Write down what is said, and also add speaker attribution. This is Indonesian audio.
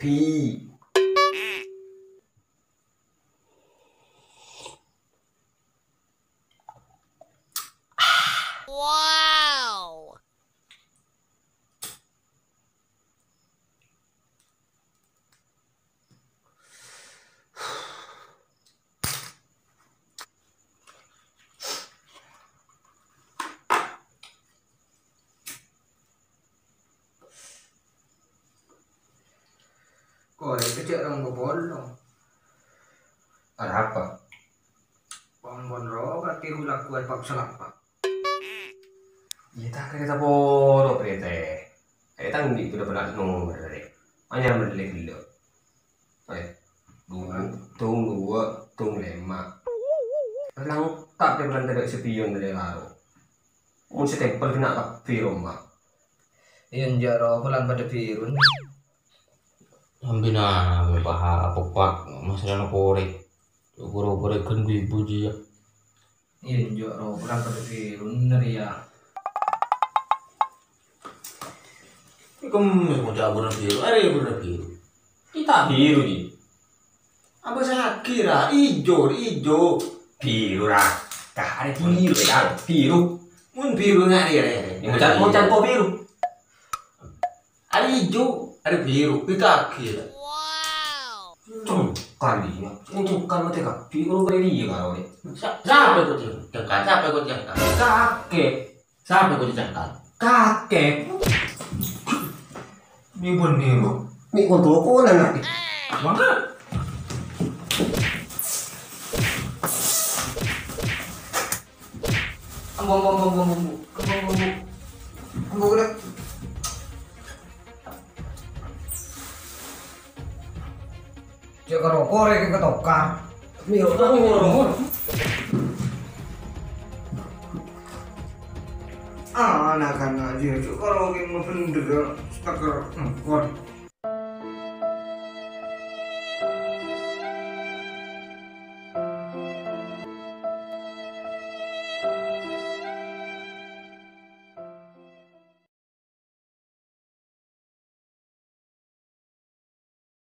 Speaker 1: Pi.
Speaker 2: Wow.
Speaker 1: Kok kecil orang bolong. Ada apa? Bangun roh berarti ulah kuat paksa apa? Ya tak kira bodoh prete. Tang di sudah pernah nomor tadi. Hanya mendelik dulu. Tung dua, tung lima. Lengkap dia bilang tidak sepion dari lalu. Mun setempel kena kafe rumah. Iyan jaro pelan pada pirun.
Speaker 3: Sambil na baha popak masalah na korek. Korek kan gue puji ya.
Speaker 1: Iyan jaro pelan pada pirun dari ya.
Speaker 3: Kamu mau cabut biru, ada bener biru. Kita biru nih. Apa saya kira ijo
Speaker 1: Biru lah. Kah ada biru ya, biru.
Speaker 3: mun biru nggak ada.
Speaker 1: Mau campur biru.
Speaker 3: Ada ijo, ada biru. Kita kira.
Speaker 2: Wow.
Speaker 1: Kali ya. Ini kan mati kak. Biru beri kalau ini.
Speaker 3: Siapa ikut jangkar? Siapa ikut jangkar?
Speaker 1: Kakek.
Speaker 3: Siapa ikut jangkar?
Speaker 1: Kakek.
Speaker 3: Ini pun biru.
Speaker 1: Ini kontrol kok nanti.
Speaker 3: Maka
Speaker 1: Ambo udah. Jaga rokok rek ketokar. Miro tak ngurung. Anak kan aja, kalau mau bener, stakar,